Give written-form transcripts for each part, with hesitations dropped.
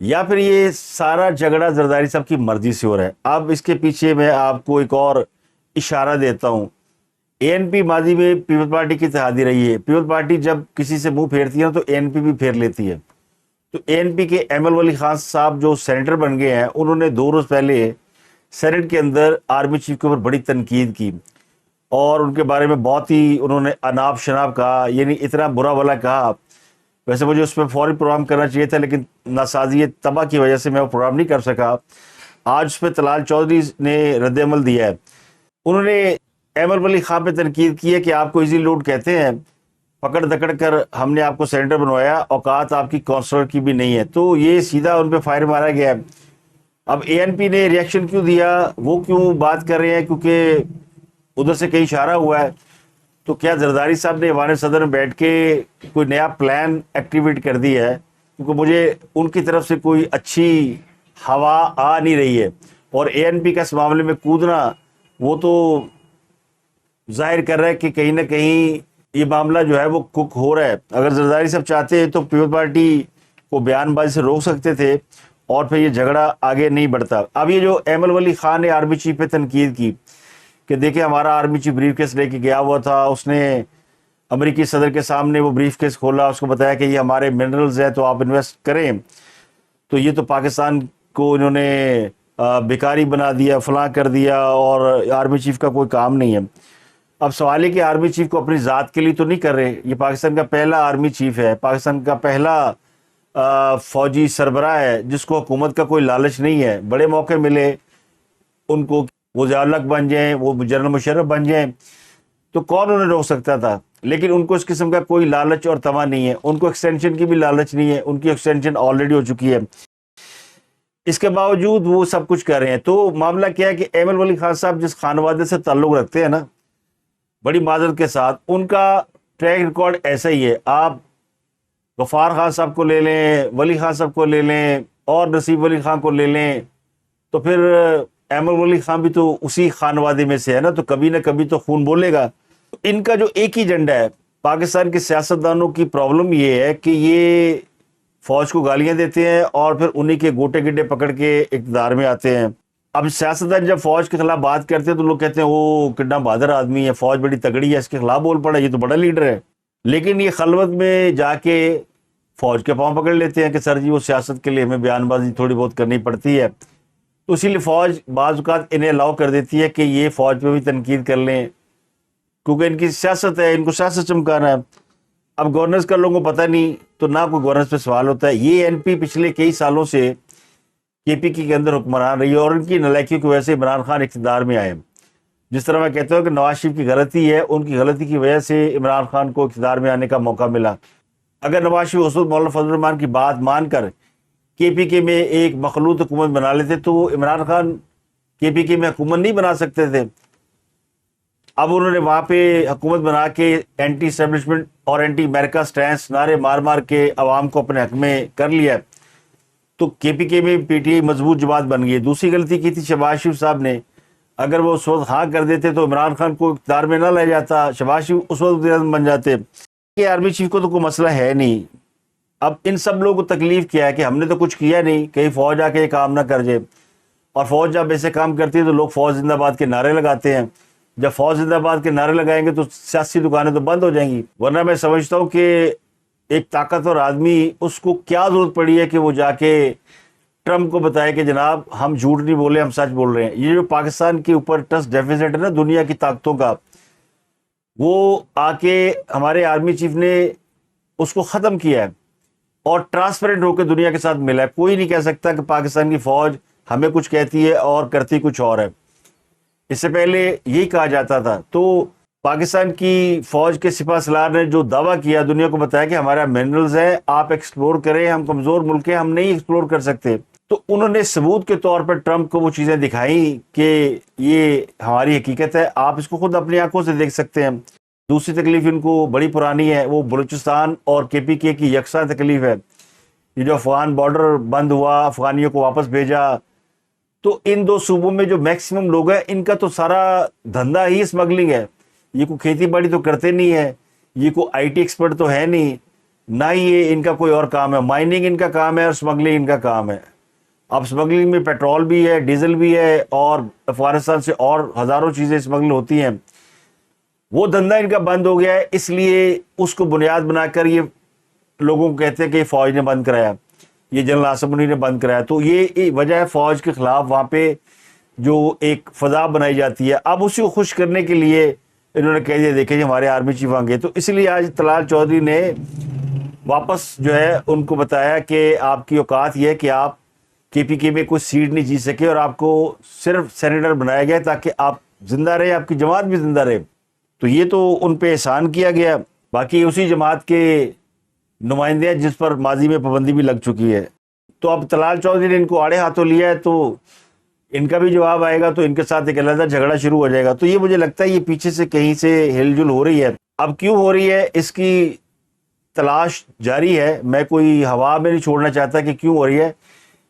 یا پھر یہ سارا جھگڑا زرداری صاحب کی مرضی سے ہو رہا ہے؟ اب اس کے پیچھے میں آپ کو ایک اور اشارہ دیتا ہوں. اے این پی ماضی میں پیپل پارٹی کی اتحادی رہی ہے. پیپل پارٹی جب کسی سے منہ پھیرتی ہے تو اے این پی بھی پھیر لیتی ہے. تو اے این پی کے ایم ایل ولی خان صاحب جو سینیٹر بن گئے ہیں، انہوں نے 2 روز پہلے سینٹ کے اندر آرمی چیف کے اوپر بڑی تنقید کی اور ان کے بارے میں بہت ہی انہوں نے اناب شناب کہا، یعنی اتنا برا بھلا کہا. ویسے مجھے اس پہ فوری پروگرام کرنا چاہیے تھا، لیکن ناسازی تباہ کی وجہ سے میں وہ پروگرام نہیں کر سکا. آج اس پہ طلال چودھری نے رد عمل دیا ہے. انہوں نے احمد ولی خان پہ تنقید کی ہے کہ آپ کو ایزی لوڈ کہتے ہیں، پکڑ دکڑ کر ہم نے آپ کو سینیٹر بنوایا، اوقات آپ کی کونسلر کی بھی نہیں ہے. تو یہ سیدھا ان پہ فائر مارا گیا ہے. اب اے این پی نے ریئیکشن کیوں دیا، وہ کیوں بات کر رہے ہیں؟ کیونکہ ادھر سے کہیں اشارہ ہوا ہے. تو کیا زرداری صاحب نے ایوان صدر میں بیٹھ کے کوئی نیا پلان ایکٹیویٹ کر دی ہے؟ کیونکہ مجھے ان کی طرف سے کوئی اچھی ہوا آ نہیں رہی ہے. اور اے این پی کا اس معاملے میں کودنا وہ تو ظاہر کر رہا ہے کہ کہیں نہ کہیں یہ معاملہ جو ہے وہ کک ہو رہا ہے. اگر زرداری صاحب چاہتے ہیں تو پیپل پارٹی کو بیان بازی سے روک سکتے تھے اور پھر یہ جھگڑا آگے نہیں بڑھتا. اب یہ جو احمد ولی خان نے آرمی چیف پہ تنقید کی کہ دیکھیں ہمارا آرمی چیف بریف کیس لے کے گیا ہوا تھا، اس نے امریکی صدر کے سامنے وہ بریف کیس کھولا، اس کو بتایا کہ یہ ہمارے منرلز ہیں تو آپ انویسٹ کریں. تو یہ تو پاکستان کو انہوں نے بیکاری بنا دیا، فلاں کر دیا، اور آرمی چیف کا کوئی کام نہیں ہے. اب سوال ہے کہ آرمی چیف کو اپنی ذات کے لیے تو نہیں کر رہے. یہ پاکستان کا پہلا آرمی چیف ہے، پاکستان کا پہلا فوجی سربراہ ہے جس کو حکومت کا کوئی لالچ نہیں ہے. بڑے موقع ملے ان کو، وہ ضیاء الحق بن جائیں، وہ جنرل مشرف بن جائیں، تو کون انہیں روک سکتا تھا؟ لیکن ان کو اس قسم کا کوئی لالچ اور طمع نہیں ہے. ان کو ایکسٹینشن کی بھی لالچ نہیں ہے، ان کی ایکسٹینشن آلریڈی ہو چکی ہے. اس کے باوجود وہ سب کچھ کر رہے ہیں. تو معاملہ کیا ہے کہ احمد ولی خان صاحب جس خانوادے سے تعلق رکھتے ہیں نا، بڑی معذرت کے ساتھ ان کا ٹریک ریکارڈ ایسا ہی ہے. آپ غفار خان صاحب کو لے لیں، ولی خان صاحب کو لے لیں، اور نصیب ولی خان کو لے لیں، تو پھر احمد ولی خان بھی تو اسی خانوادے میں سے ہے نا، تو کبھی نہ کبھی تو خون بولے گا. ان کا جو ایک ہی ایجنڈا ہے، پاکستان کے سیاستدانوں کی پرابلم یہ ہے کہ یہ فوج کو گالیاں دیتے ہیں اور پھر انہی کے گوٹے گڈے پکڑ کے اقتدار میں آتے ہیں. اب سیاستدان جب فوج کے خلاف بات کرتے ہیں تو لوگ کہتے ہیں وہ کتنا بہادر آدمی ہے، فوج بڑی تگڑی ہے، اس کے خلاف بول پڑا، یہ تو بڑا لیڈر ہے. لیکن یہ خلوت میں جا کے فوج کے پاؤں پکڑ لیتے ہیں کہ سر جی وہ سیاست کے لیے ہمیں بیان بازی تھوڑی بہت کرنی پڑتی ہے. تو اسی لیے فوج بعض اوقات انہیں الاؤ کر دیتی ہے کہ یہ فوج پہ بھی تنقید کر لیں، کیونکہ ان کی سیاست ہے، ان کو سیاست چمکانا ہے. اب گورننس کا لوگوں کو پتہ نہیں، تو نہ کوئی گورننس پہ سوال ہوتا ہے. یہ این پی پچھلے کئی سالوں سے کے پی کے اندر حکمران رہی ہے، اور ان کی نالائکیوں کی وجہ سے عمران خان اقتدار میں آئے. جس طرح میں کہتا ہوں کہ نواز شریف کی غلطی ہے، ان کی غلطی کی وجہ سے عمران خان کو اقتدار میں آنے کا موقع ملا. اگر نواز شریف اس وقت مولانا فضل الرحمان کی بات مان کر کے پی کے میں ایک مخلوط حکومت بنا لیتے تو عمران خان کے پی کے میں حکومت نہیں بنا سکتے تھے. اب انہوں نے وہاں پہ حکومت بنا کے اینٹی اسٹیبلشمنٹ اور اینٹی امریکہ سٹینس نعرے مار مار کے عوام کو اپنے حق میں کر لیا. تو کے پی کے میں پی ٹی آئی مضبوط جماعت بن گئی. دوسری غلطی کی تھی شہباز شریف صاحب نے، اگر وہ اس وقت ہاں کر دیتے تو عمران خان کو اقتدار میں نہ لے جاتا، شہباز شریف اس وقت وزیر اعظم بن جاتے. کہ آرمی چیف کو تو کوئی مسئلہ ہے نہیں. اب ان سب لوگوں کو تکلیف کیا ہے کہ ہم نے تو کچھ کیا نہیں، کہیں فوج آ کے یہ کام نہ کر جائے. اور فوج جب ایسے کام کرتی ہے تو لوگ فوج زندہ باد کے نعرے لگاتے ہیں. جب فوج زندہ باد کے نعرے لگائیں گے تو سیاسی دکانیں تو بند ہو جائیں گی. ورنہ میں سمجھتا ہوں کہ ایک طاقتور آدمی، اس کو کیا ضرورت پڑی ہے کہ وہ جا کے ٹرمپ کو بتائے کہ جناب ہم جھوٹ نہیں بولے، ہم سچ بول رہے ہیں. یہ جو پاکستان کے اوپر ٹرسٹ ڈیفیسٹ ہے نا دنیا کی طاقتوں کا، وہ آ کے ہمارے آرمی چیف نے اس کو ختم کیا ہے اور ٹرانسپیرنٹ ہو کے دنیا کے ساتھ ملا ہے. کوئی نہیں کہہ سکتا کہ پاکستان کی فوج ہمیں کچھ کہتی ہے اور کرتی کچھ اور ہے. اس سے پہلے یہی کہا جاتا تھا. تو پاکستان کی فوج کے سپہ سالار نے جو دعویٰ کیا، دنیا کو بتایا کہ ہمارا منرلز ہے، آپ ایکسپلور کریں، ہم کمزور ملک ہیں، ہم نہیں ایکسپلور کر سکتے. تو انہوں نے ثبوت کے طور پر ٹرمپ کو وہ چیزیں دکھائیں کہ یہ ہماری حقیقت ہے، آپ اس کو خود اپنی آنکھوں سے دیکھ سکتے ہیں. دوسری تکلیف ان کو بڑی پرانی ہے، وہ بلوچستان اور کے پی کے کی یکساں تکلیف ہے. یہ جو افغان بارڈر بند ہوا، افغانیوں کو واپس بھیجا، تو ان دو صوبوں میں جو میکسیمم لوگ ہیں ان کا تو سارا دھندا ہی اسمگلنگ ہے. یہ کوئی کھیتی باڑی تو کرتے نہیں ہے، یہ کوئی آئی ٹی ایکسپرٹ تو ہے نہیں، نہ ہی یہ ان کا کوئی اور کام ہے. مائننگ ان کا کام ہے اور اسمگلنگ ان کا کام ہے. اب اسمگلنگ میں پیٹرول بھی ہے، ڈیزل بھی ہے، اور افغانستان سے اور ہزاروں چیزیں اسمگل ہوتی ہیں. وہ دھندا ان کا بند ہو گیا ہے، اس لیے اس کو بنیاد بنا کر یہ لوگوں کو کہتے ہیں کہ یہ فوج نے بند کرایا، یہ جنرل عاصم منی نے بند کرایا. تو یہ وجہ ہے فوج کے خلاف وہاں پہ جو ایک فضا بنائی جاتی ہے. اب اسی کو خوش کرنے کے لیے انہوں نے کہہ دیا دیکھیں جی ہمارے آرمی چیف آ گئے. تو اس لیے آج طلال چودھری نے واپس جو ہے ان کو بتایا کہ آپ کی اوقات یہ ہے کہ آپ کے پی کے میں کوئی سیٹ نہیں جیت سکے اور آپ کو صرف سینیٹر بنایا گیا تاکہ آپ زندہ رہے، آپ کی جماعت بھی زندہ رہے. تو یہ تو ان پہ احسان کیا گیا. باقی اسی جماعت کے نمائندے ہیں جس پر ماضی میں پابندی بھی لگ چکی ہے. تو اب طلال چودھری نے ان کو آڑے ہاتھوں لیا ہے، تو ان کا بھی جواب آئے گا تو ان کے ساتھ ایک علیحدہ جھگڑا شروع ہو جائے گا. تو یہ مجھے لگتا ہے یہ پیچھے سے کہیں سے ہل جل ہو رہی ہے. اب کیوں ہو رہی ہے اس کی تلاش جاری ہے. میں کوئی ہوا میں نہیں چھوڑنا چاہتا کہ کیوں ہو رہی ہے.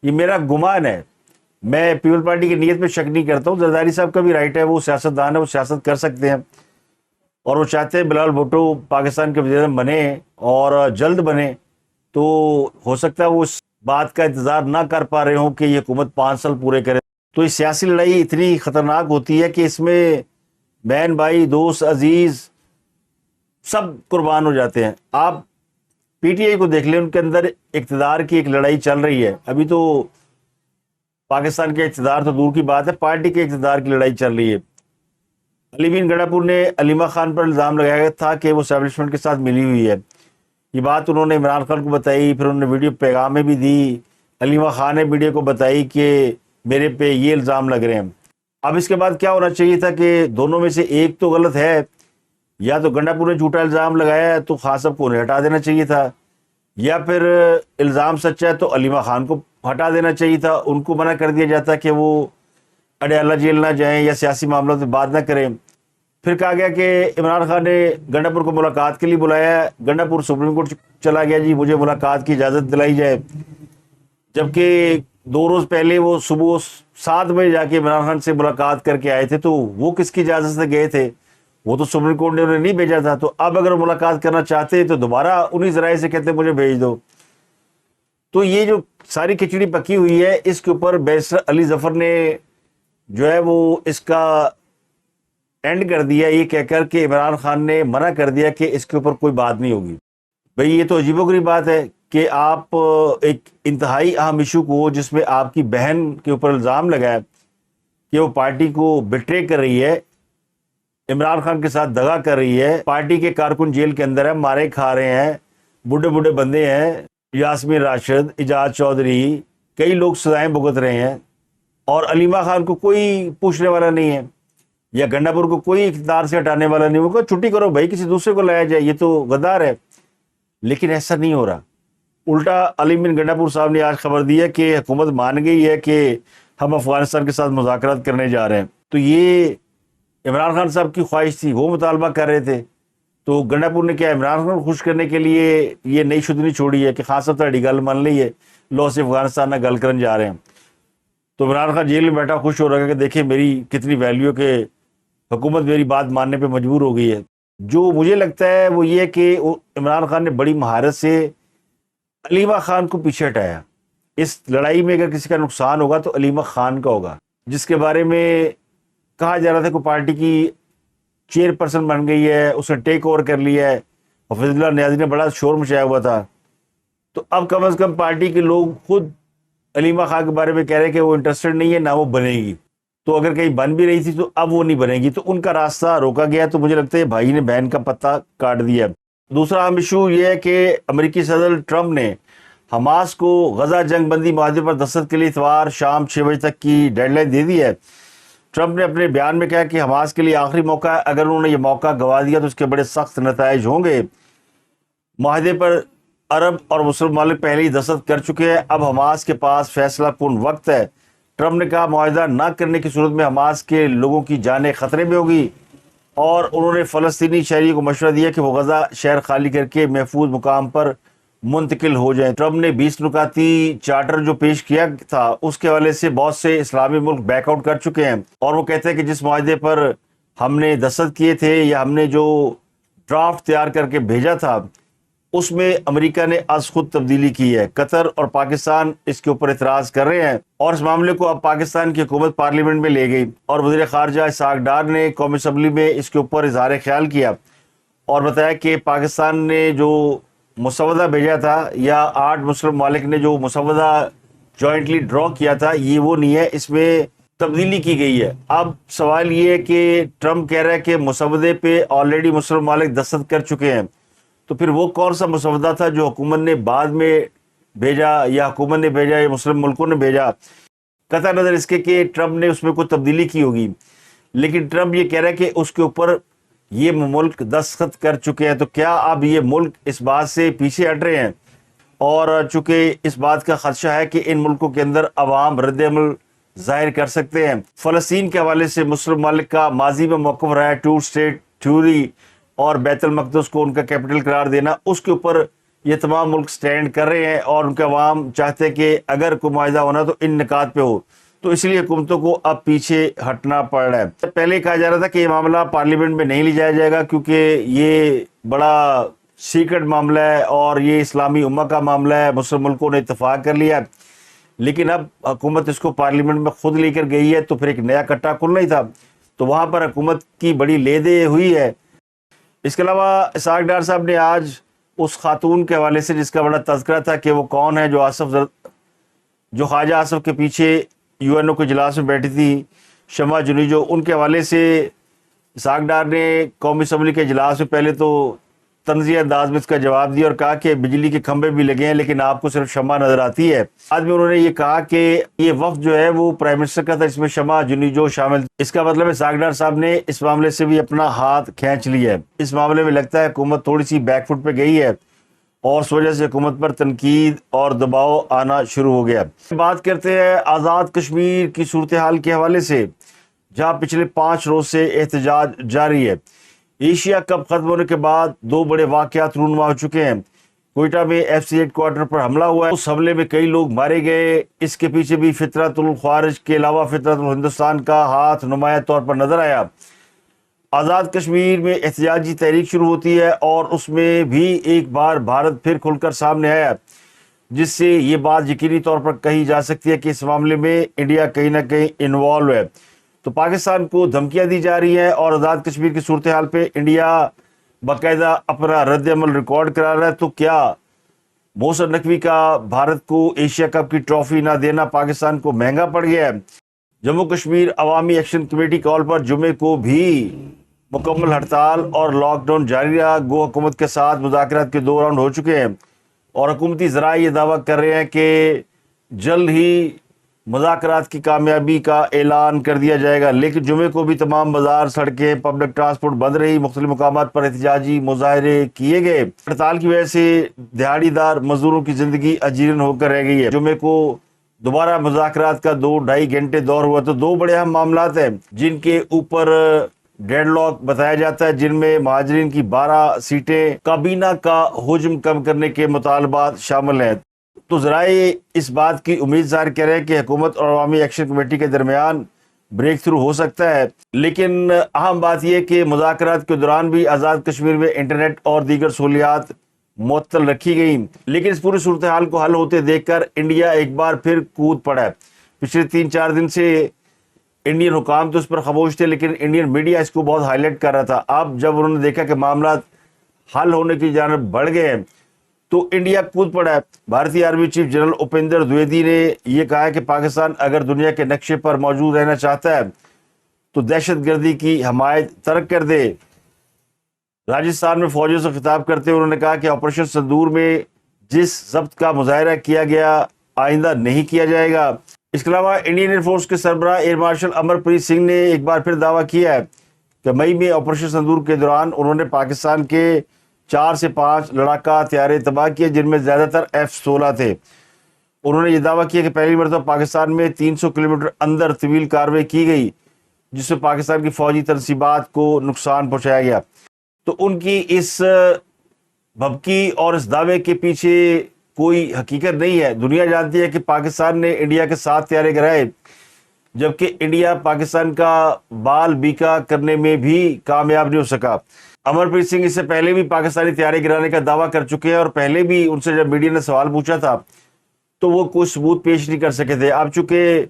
یہ میرا گمان ہے. میں پیپل پارٹی کی نیت میں شک نہیں کرتا ہوں. زرداری صاحب کا بھی رائٹ ہے، وہ سیاستدان ہے، وہ سیاست کر سکتے ہیں اور وہ چاہتے ہیں بلال بھٹو پاکستان کے وزیر اعظم بنے اور جلد بنے. تو ہو سکتا ہے وہ اس بات کا انتظار نہ کر پا رہے ہوں کہ یہ حکومت 5 سال پورے کرے. تو یہ سیاسی لڑائی اتنی خطرناک ہوتی ہے کہ اس میں بہن بھائی دوست عزیز سب قربان ہو جاتے ہیں. آپ پی ٹی آئی کو دیکھ لیں، ان کے اندر اقتدار کی ایک لڑائی چل رہی ہے. ابھی تو پاکستان کے اقتدار تو دور کی بات ہے، پارٹی کے اقتدار کی لڑائی چل رہی ہے. علی بین گنڈا پور نے علیمہ خان پر الزام لگایا تھا کہ وہ اسٹیبلشمنٹ کے ساتھ ملی ہوئی ہے. یہ بات انہوں نے عمران خان کو بتائی، پھر انہوں نے ویڈیو پیغامیں بھی دی. علیمہ خان نے میڈیا کو بتائی کہ میرے پہ یہ الزام لگ رہے ہیں. اب اس کے بعد کیا ہونا چاہیے تھا کہ دونوں میں سے ایک تو غلط ہے. یا تو گنڈا پور نے جھوٹا الزام لگایا ہے تو خان صاحب کو انہیں ہٹا دینا چاہیے تھا، یا پھر الزام سچا ہے تو علیمہ خان کو ہٹا دینا چاہیے تھا. ان کو منع کر دیا جاتا کہ وہ اڈیالہ جیل نہ جائیں یا سیاسی معاملات میں بات نہ کریں. پھر کہا گیا کہ عمران خان نے گنڈا پور کو ملاقات کے لیے بلایا ہے. گنڈا پور سپریم کورٹ چلا گیا، جی مجھے ملاقات کی اجازت دلائی جائے. جبکہ 2 روز پہلے وہ صبح 7 بجے جا کے عمران خان سے ملاقات کر کے آئے تھے. تو وہ کس کی اجازت سے گئے تھے؟ وہ تو سپریم کورٹ نے انہیں نہیں بھیجا تھا. تو اب اگر وہ ملاقات کرنا چاہتے تو دوبارہ انہی ذرائع سے کہتے مجھے بھیج دو. تو یہ جو ساری کھچڑی پکی ہوئی ہے، اس کے اوپر بیرسٹر علی ظفر نے جو ہے وہ اس کا اینڈ کر دیا یہ کہہ کر کہ عمران خان نے منع کر دیا کہ اس کے اوپر کوئی بات نہیں ہوگی. بھئی یہ تو عجیب و غریب بات ہے کہ آپ ایک انتہائی اہم ایشو کو، جس میں آپ کی بہن کے اوپر الزام لگا ہے کہ وہ پارٹی کو بٹرے کر رہی ہے، عمران خان کے ساتھ دغا کر رہی ہے، پارٹی کے کارکن جیل کے اندر ہے، مارے کھا رہے ہیں، بوڑھے بوڑھے بندے ہیں، یاسمین راشد، اعجاز چودھری، کئی لوگ سزائیں بھگت رہے ہیں، اور علیمہ خان کو کوئی پوچھنے والا نہیں ہے، یا گنڈا پور کو کوئی اقتدار سے ہٹانے والا نہیں. وہ کہ چھٹی کرو بھائی، کسی دوسرے کو لایا جائے، یہ تو غدار ہے. لیکن ایسا نہیں ہو رہا. الٹا علی بن گنڈا پور صاحب نے آج خبر دی ہے کہ حکومت مان گئی ہے کہ ہم افغانستان کے ساتھ مذاکرات کرنے جا رہے ہیں. تو یہ عمران خان صاحب کی خواہش تھی، وہ مطالبہ کر رہے تھے. تو گنڈا پور نے کیا عمران خان کو خوش کرنے کے لیے یہ نئی شدنی چھوڑی ہے کہ خان صاحب تہاڈی گل مان لی ہے، لو سے افغانستان نہ گل کرن جا رہے ہیں. تو عمران خان جیل میں بیٹھا خوش ہو رہا ہے کہ دیکھیں میری کتنی ویلیو کہ حکومت میری بات ماننے پہ مجبور ہو گئی ہے. جو مجھے لگتا ہے وہ یہ کہ عمران خان نے بڑی مہارت سے علیمہ خان کو پیچھے ہٹایا. اس لڑائی میں اگر کسی کا نقصان ہوگا تو علیمہ خان کا ہوگا، جس کے بارے میں کہا جا رہا تھا کہ پارٹی کی چیئر پرسن بن گئی ہے، اس نے ٹیک اوور کر لیا ہے، حفیظ اللہ نیازی نے بڑا شور مچایا ہوا تھا. تو اب کم از کم پارٹی کے لوگ خود علیمہ خان کے بارے میں کہہ رہے ہیں کہ وہ انٹرسٹڈ نہیں ہے، نہ وہ بنے گی. تو اگر کہیں بن بھی رہی تھی تو اب وہ نہیں بنے گی، تو ان کا راستہ روکا گیا. تو مجھے لگتا ہے بھائی نے بہن کا پتہ کاٹ دیا. دوسرا اہم ایشو یہ ہے کہ امریکی صدر ٹرمپ نے حماس کو غزہ جنگ بندی معاہدے پر دستخط کے لیے اتوار شام 6 بجے تک کی ڈیڈ لائن دے دی ہے. ٹرمپ نے اپنے بیان میں کہا کہ حماس کے لیے آخری موقع ہے، اگر انہوں نے یہ موقع گوا دیا تو اس کے بڑے سخت نتائج ہوں گے. معاہدے پر عرب اور مسلم ممالک پہلے ہی دستخط کر چکے ہیں، اب حماس کے پاس فیصلہ کن وقت ہے. ٹرمپ نے کہا معاہدہ نہ کرنے کی صورت میں حماس کے لوگوں کی جانیں خطرے میں ہوگی، اور انہوں نے فلسطینی شہریوں کو مشورہ دیا کہ وہ غزہ شہر خالی کر کے محفوظ مقام پر منتقل ہو جائیں. ٹرمپ نے 20 نکاتی چارٹر جو پیش کیا تھا اس کے حوالے سے بہت سے اسلامی ملک بیک آؤٹ کر چکے ہیں، اور وہ کہتے ہیں کہ جس معاہدے پر ہم نے دستخط کیے تھے یا ہم نے جو ڈرافٹ تیار کر کے بھیجا تھا اس میں امریکہ نے از خود تبدیلی کی ہے۔ قطر اور پاکستان اس کے اوپر اعتراض کر رہے ہیں اور اس معاملے کو اب پاکستان کی حکومت پارلیمنٹ میں لے گئی اور وزیر خارجہ اسحاق ڈار نے قومی اسمبلی میں اس کے اوپر اظہار خیال کیا اور بتایا کہ پاکستان نے جو مسودہ بھیجا تھا یا 8 مسلم ممالک نے جو مسودہ جوائنٹلی ڈرا کیا تھا یہ وہ نہیں ہے، اس میں تبدیلی کی گئی ہے۔ اب سوال یہ ہے کہ ٹرمپ کہہ رہا ہے کہ مسودے پہ آلریڈی مسلم ممالک دستخط کر چکے ہیں، تو پھر وہ کون سا مسودہ تھا جو حکومت نے بعد میں بھیجا یا حکومت نے بھیجا یا مسلم ملکوں نے بھیجا؟ قطع نظر اس کے کہ ٹرمپ نے اس میں کوئی تبدیلی کی ہوگی، لیکن ٹرمپ یہ کہہ رہا ہے کہ اس کے اوپر یہ ملک دستخط کر چکے ہیں، تو کیا اب یہ ملک اس بات سے پیچھے ہٹ رہے ہیں؟ اور چونکہ اس بات کا خدشہ ہے کہ ان ملکوں کے اندر عوام رد عمل ظاہر کر سکتے ہیں۔ فلسطین کے حوالے سے مسلم ممالک کا ماضی میں موقف رہا ہے 2 اسٹیٹ تھیوری اور بیت المقدس کو ان کا کیپٹل قرار دینا، اس کے اوپر یہ تمام ملک سٹینڈ کر رہے ہیں اور ان کے عوام چاہتے ہیں کہ اگر کوئی معاہدہ ہونا تو ان نکات پہ ہو، تو اس لیے حکومتوں کو اب پیچھے ہٹنا پڑ رہا ہے۔ پہلے کہا جا رہا تھا کہ یہ معاملہ پارلیمنٹ میں نہیں لے جایا جائے گا کیونکہ یہ بڑا سیکرٹ معاملہ ہے اور یہ اسلامی امہ کا معاملہ ہے، مسلم ملکوں نے اتفاق کر لیا، لیکن اب حکومت اس کو پارلیمنٹ میں خود لے کر گئی ہے تو پھر ایک نیا کٹا کھلنا ہی تھا، تو وہاں پر حکومت کی بڑی لے دے ہوئی ہے۔ اس کے علاوہ اسحاق ڈار صاحب نے آج اس خاتون کے حوالے سے جس کا بڑا تذکرہ تھا کہ وہ کون ہے جو خواجہ آصف کے پیچھے یو این او کے اجلاس میں بیٹھی تھی، شمع جنیجو، ان کے حوالے سے اسحاق ڈار نے قومی اسمبلی کے اجلاس میں پہلے تو طنزیہ انداز میں اس کا جواب دیا اور کہا کہ بجلی کے کھمبے بھی لگے ہیں لیکن آپ کو صرف شمع نظر آتی ہے۔ بعد میں انہوں نے یہ کہا کہ یہ وفد جو ہے وہ پرائم منسٹر کا تھا، اس میں شمع جنیجو شامل، اس کا مطلب ہے اسحاق ڈار صاحب نے اس معاملے سے بھی اپنا ہاتھ کھینچ لیا ہے۔ اس معاملے میں لگتا ہے حکومت تھوڑی سی بیک فٹ پہ گئی ہے اور اس وجہ سے حکومت پر تنقید اور دباؤ آنا شروع ہو گیا۔ بات کرتے ہیں آزاد کشمیر کی صورتحال کے حوالے سے، جہاں پچھلے 5 روز سے احتجاج جاری ہے۔ ایشیا کپ ختم ہونے کے بعد 2 بڑے واقعات رونما ہو چکے ہیں۔ کوئٹہ میں ایف سی ہیڈ کوارٹر پر حملہ ہوا ہے، اس حملے میں کئی لوگ مارے گئے، اس کے پیچھے بھی فطرت الخوارج کے علاوہ فطرت الہندوستان کا ہاتھ نمایاں طور پر نظر آیا۔ آزاد کشمیر میں احتجاجی تحریک شروع ہوتی ہے اور اس میں بھی ایک بار بھارت پھر کھل کر سامنے آیا، جس سے یہ بات یقینی طور پر کہی جا سکتی ہے کہ اس معاملے میں انڈیا کہیں نہ کہیں انوالو ہے۔ تو پاکستان کو دھمکیاں دی جا رہی ہیں اور آزاد کشمیر کی صورتحال پہ انڈیا باقاعدہ اپنا رد عمل ریکارڈ کرا رہا ہے۔ تو کیا محسن نقوی کا بھارت کو ایشیا کپ کی ٹرافی نہ دینا پاکستان کو مہنگا پڑ گیا ہے؟ جموں کشمیر عوامی ایکشن کمیٹی کال پر جمعے کو بھی مکمل ہڑتال اور لاک ڈاؤن جاری رہا۔ گو حکومت کے ساتھ مذاکرات کے 2 راؤنڈ ہو چکے ہیں اور حکومتی ذرائع یہ دعویٰ کر رہے ہیں کہ جلد ہی مذاکرات کی کامیابی کا اعلان کر دیا جائے گا، لیکن جمعے کو بھی تمام بازار، سڑکیں، پبلک ٹرانسپورٹ بند رہی۔ مختلف مقامات پر احتجاجی مظاہرے کیے گئے۔ ہڑتال کی وجہ سے دہاڑی دار مزدوروں کی زندگی اجیرن ہو کر رہ گئی ہے۔ جمعے کو دوبارہ مذاکرات کا 2-2.5 گھنٹے دور ہوا، تو 2 بڑے اہم معاملات ہیں جن کے اوپر ڈیڈ لاک بتایا جاتا ہے، جن میں مہاجرین کی 12 سیٹیں، کابینہ کا حجم کم کرنے کے مطالبات شامل ہیں۔ تو ذرائع اس بات کی امید ظاہر کر رہے ہیں کہ حکومت اور عوامی ایکشن کمیٹی کے درمیان بریک تھرو ہو سکتا ہے، لیکن اہم بات یہ کہ مذاکرات کے دوران بھی آزاد کشمیر میں انٹرنیٹ اور دیگر سہولیات معطل رکھی گئیں۔ لیکن اس پوری صورتحال کو حل ہوتے دیکھ کر انڈیا ایک بار پھر کود پڑا ہے۔ پچھلے 3-4 دن سے انڈین حکام تو اس پر خاموش تھے، لیکن انڈین میڈیا اس کو بہت ہائی لائٹ کر رہا تھا۔ اب جب انہوں نے دیکھا کہ معاملات حل ہونے کی جانب بڑھ گئے ہیں تو انڈیا کود پڑا ہے۔ بھارتی آرمی چیف جنرل اپیندر دویدی نے یہ کہا ہے کہ پاکستان اگر دنیا کے نقشے پر موجود رہنا چاہتا ہے تو دہشت گردی کی حمایت ترک کر دے۔ راجستھان میں فوجیوں سے خطاب کرتے ہوئے انہوں نے کہا کہ آپریشن سندور میں جس ضبط کا مظاہرہ کیا گیا آئندہ نہیں کیا جائے گا۔ اس کے علاوہ انڈین ایئر فورس کے سربراہ ایئر مارشل امر پریت سنگھ نے ایک بار پھر دعویٰ کیا ہے کہ مئی میں آپریشن سندور کے دوران انہوں نے پاکستان کے 4 سے 5 لڑاکا طیارے تباہ کیے، جن میں زیادہ تر F-16 تھے۔ انہوں نے یہ دعویٰ کیا کہ پہلی مرتبہ پاکستان میں 300 کلومیٹر اندر طویل کارروائی کی گئی، جس سے پاکستان کی فوجی تنصیبات کو نقصان پہنچایا گیا۔ تو ان کی اس بھبکی اور اس دعوے کے پیچھے کوئی حقیقت نہیں ہے۔ دنیا جانتی ہے کہ پاکستان نے انڈیا کے 7 طیارے گرائے، جبکہ انڈیا پاکستان کا بال بیکا کرنے میں بھی کامیاب نہیں ہو سکا۔ امرپریت سنگھ اس سے پہلے بھی پاکستانی طیارے گرانے کا دعویٰ کر چکے ہیں، اور پہلے بھی ان سے جب میڈیا نے سوال پوچھا تھا تو وہ کوئی ثبوت پیش نہیں کر سکے تھے۔ اب چونکہ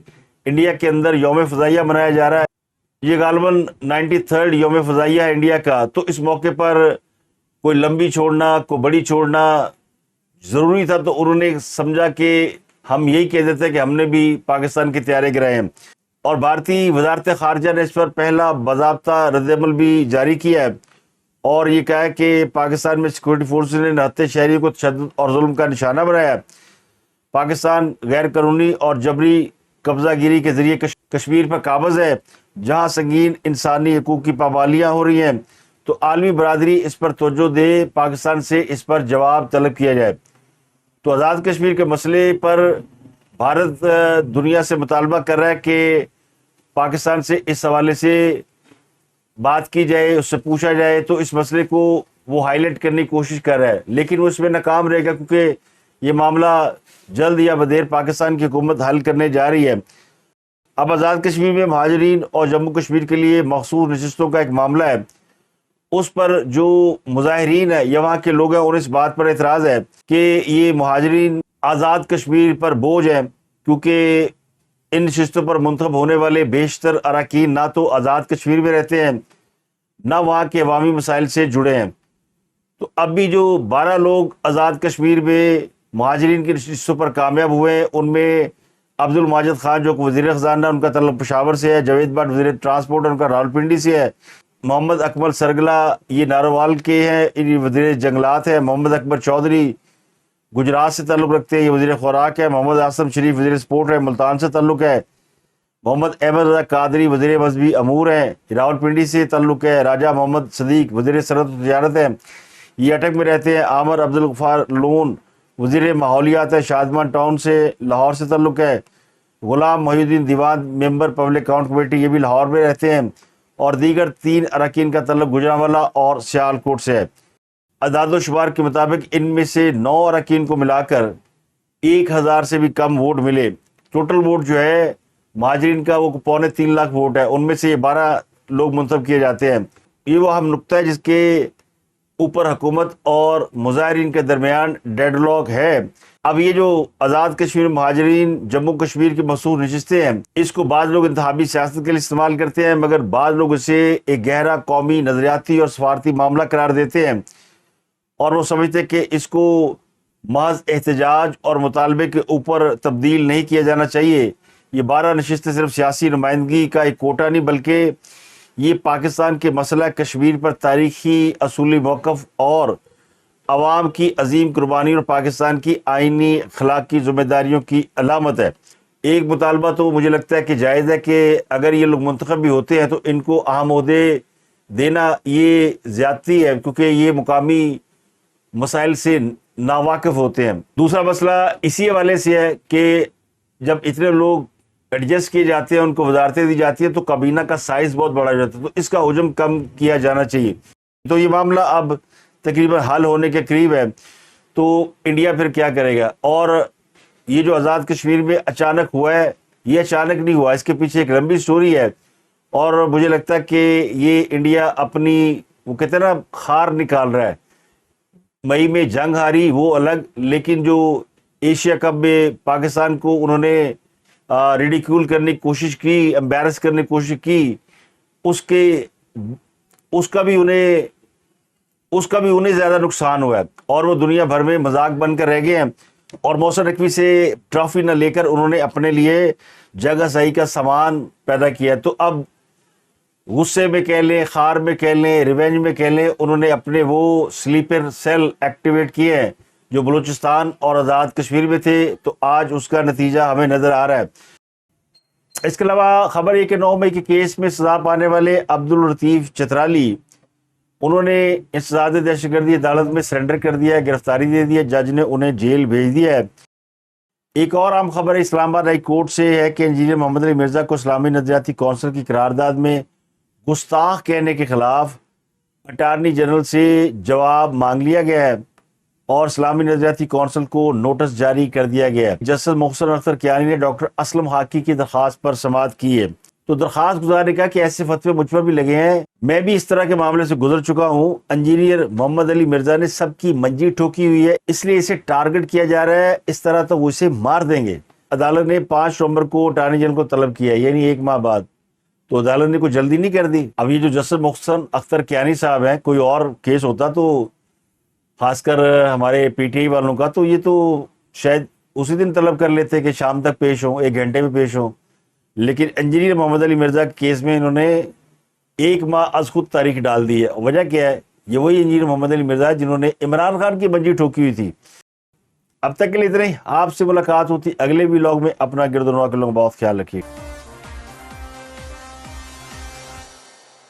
انڈیا کے اندر یوم فضائیہ منایا جا رہا ہے، یہ غالباً 93rd یوم فضائیہ ہے انڈیا کا، تو اس موقع پر کوئی لمبی چھوڑنا، کوئی بڑی چھوڑنا ضروری تھا، تو انہوں نے سمجھا کہ ہم یہی کہہ دیتے ہیں کہ ہم نے بھی پاکستان کے طیارے گرائے ہیں، اور بھارتی وزارت خارجہ نے اس پر پہلا باضابطہ رد عمل بھی جاری کیا ہے، اور یہ کہا ہے کہ پاکستان میں سیکورٹی فورسز نے 69 شہریوں کو تشدد اور ظلم کا نشانہ بنایا ہے۔ پاکستان غیر قانونی اور جبری قبضہ گیری کے ذریعے کشمیر پر قابض ہے، جہاں سنگین انسانی حقوق کی پابندیاں ہو رہی ہیں، تو عالمی برادری اس پر توجہ دے، پاکستان سے اس پر جواب طلب کیا جائے۔ تو آزاد کشمیر کے مسئلے پر بھارت دنیا سے مطالبہ کر رہا ہے کہ پاکستان سے اس حوالے سے بات کی جائے، اس سے پوچھا جائے، تو اس مسئلے کو وہ ہائی لائٹ کرنے کی کوشش کر رہا ہے، لیکن وہ اس میں ناکام رہے گا، کیونکہ یہ معاملہ جلد یا بدیر پاکستان کی حکومت حل کرنے جا رہی ہے۔ اب آزاد کشمیر میں مہاجرین اور جموں کشمیر کے لیے مخصوص نشستوں کا ایک معاملہ ہے، اس پر جو مظاہرین ہیں یا وہاں کے لوگ ہیں، اور اس بات پر اعتراض ہے کہ یہ مہاجرین آزاد کشمیر پر بوجھ ہیں، کیونکہ ان نشستوں پر منتخب ہونے والے بیشتر اراکین نہ تو آزاد کشمیر میں رہتے ہیں، نہ وہاں کے عوامی مسائل سے جڑے ہیں۔ تو اب بھی جو 12 لوگ آزاد کشمیر میں مہاجرین کی نشستوں پر کامیاب ہوئے ہیں، ان میں عبد الماجد خان جو کہ وزیر خزانہ، ان کا تعلق پشاور سے ہے، جاوید بٹ وزیر ٹرانسپورٹ، ان کا راولپنڈی سے ہے، محمد اکمل سرگلا یہ ناروال کے ہیں، یہ وزیر جنگلات ہے، محمد اکبر چودھری گجرات سے تعلق رکھتے ہیں، یہ وزیر خوراک ہے، محمد آصم شریف وزیر سپورٹ ہے، ملتان سے تعلق ہے، محمد احمد رضا قادری وزیر مذہبی امور ہیں، راولپنڈی سے تعلق ہے، راجہ محمد صدیق وزیر صنعت و تجارت ہے، یہ اٹک میں رہتے ہیں، عامر عبدالغفار لون وزیر ماحولیات ہے، شادمان ٹاؤن سے لاہور سے تعلق ہے، غلام محی الدین دیوان ممبر پبلک اکاؤنٹ کمیٹی، یہ بھی لاہور میں رہتے ہیں، اور دیگر 3 اراکین کا تعلق گجرانوالہ اور سیالکوٹ سے ہے۔ اعداد و شمار کے مطابق ان میں سے 9 اراکین کو ملا کر 1000 سے بھی کم ووٹ ملے۔ ٹوٹل ووٹ جو ہے مہاجرین کا وہ 3.25 لاکھ ووٹ ہے، ان میں سے 12 لوگ منتخب کیے جاتے ہیں۔ یہ وہ اہم نقطہ ہے جس کے اوپر حکومت اور مظاہرین کے درمیان ڈیڈ لاک ہے۔ اب یہ جو آزاد کشمیر مہاجرین جموں کشمیر کی مخصوص نشستیں ہیں، اس کو بعض لوگ انتخابی سیاست کے لیے استعمال کرتے ہیں، مگر بعض لوگ اسے ایک گہرا قومی نظریاتی اور سفارتی معاملہ قرار دیتے ہیں، اور وہ سمجھتے ہیں کہ اس کو محض احتجاج اور مطالبے کے اوپر تبدیل نہیں کیا جانا چاہیے۔ یہ 12 نشستیں صرف سیاسی نمائندگی کا ایک کوٹا نہیں، بلکہ یہ پاکستان کے مسئلہ کشمیر پر تاریخی اصولی موقف اور عوام کی عظیم قربانی اور پاکستان کی آئینی اخلاقی ذمہ داریوں کی علامت ہے۔ ایک مطالبہ تو مجھے لگتا ہے کہ جائز ہے کہ اگر یہ لوگ منتخب بھی ہوتے ہیں تو ان کو اہم عہدے دینا یہ زیادتی ہے، کیونکہ یہ مقامی مسائل سے ناواقف ہوتے ہیں۔ دوسرا مسئلہ اسی حوالے سے ہے کہ جب اتنے لوگ ایڈجسٹ کیے جاتے ہیں، ان کو وزارتیں دی جاتی ہیں، تو کابینہ کا سائز بہت بڑا جاتا ہے، تو اس کا حجم کم کیا جانا چاہیے۔ تو یہ معاملہ اب تقریباً حل ہونے کے قریب ہے، تو انڈیا پھر کیا کرے گا؟ اور یہ جو آزاد کشمیر میں اچانک ہوا ہے، یہ اچانک نہیں ہوا، اس کے پیچھے ایک لمبی سٹوری ہے، اور مجھے لگتا ہے کہ یہ انڈیا اپنی وہ کہتے ہیں نا خار نکال رہا ہے۔ مئی میں جنگ ہاری وہ الگ، لیکن جو ایشیا کپ میں پاکستان کو انہوں نے ریڈیکیول کرنے کی کوشش کی، امبیرس کرنے کی کوشش کی، اس کا بھی انہیں زیادہ نقصان ہوا ہے، اور وہ دنیا بھر میں مذاق بن کر رہ گئے ہیں، اور محسن نقوی سے ٹرافی نہ لے کر انہوں نے اپنے لیے جگہ صحیح کا سامان پیدا کیا ہے۔ تو اب غصے میں کہہ لیں، خار میں کہہ لیں، ریونج میں کہہ لیں، انہوں نے اپنے وہ سلیپر سیل ایکٹیویٹ کیے ہیں جو بلوچستان اور آزاد کشمیر میں تھے، تو آج اس کا نتیجہ ہمیں نظر آ رہا ہے۔ اس کے علاوہ خبر یہ کہ 9 مئی کے کیس میں سزا پانے والے عبداللطیف چترالی، انہوں نے انسداد دہشت گردی عدالت میں سرنڈر کر دیا ہے، گرفتاری دے دی ہے، جج نے انہیں جیل بھیج دیا ہے۔ ایک اور اہم خبر اسلام آباد ہائی کورٹ سے ہے کہ انجینئر محمد علی مرزا کو اسلامی نظریاتی کونسل کی قرارداد میں گستاخ کہنے کے خلاف اٹارنی جنرل سے جواب مانگ لیا گیا ہے، اور اسلامی نظریاتی کونسل کو نوٹس جاری کر دیا گیا ہے۔ جسٹس محسن اختر کیانی نے ڈاکٹر اسلم حاقی کی درخواست پر سماعت کی ہے۔ تو درخواست گزار نے کہا کہ ایسے فتوے مجھ پر بھی لگے ہیں، میں بھی اس طرح کے معاملے سے گزر چکا ہوں، انجینئر محمد علی مرزا نے سب کی منجی ٹھوکی ہوئی ہے، اس لیے اسے ٹارگٹ کیا جا رہا ہے، اس طرح تو وہ اسے مار دیں گے۔ عدالت نے 5 نومبر کو اٹارنی جنرل کو طلب کیا، یعنی 1 ماہ بعد۔ تو عدالت نے کوئی جلدی نہیں کر دی۔ اب یہ جو جسٹس محسن اختر کیانی صاحب ہیں، کوئی اور کیس ہوتا تو خاص کر ہمارے پی ٹی آئی والوں کا، تو یہ تو شاید اسی دن طلب کر لیتے کہ شام تک پیش ہوں، 1 گھنٹے میں پیش ہوں، لیکن انجینئر محمد علی مرزا کے کیس میں انہوں نے 1 ماہ از خود تاریخ ڈال دی ہے۔ وجہ کیا ہے؟ یہ وہی انجینئر محمد علی مرزا جنہوں نے عمران خان کی منجی ٹھوکی ہوئی تھی۔ اب تک کے لیے اتنا ہی، آپ سے ملاقات ہوتی اگلے ولاگ میں۔ اپنا گرد و نواح کے لوگوں کا بہت خیال رکھیے۔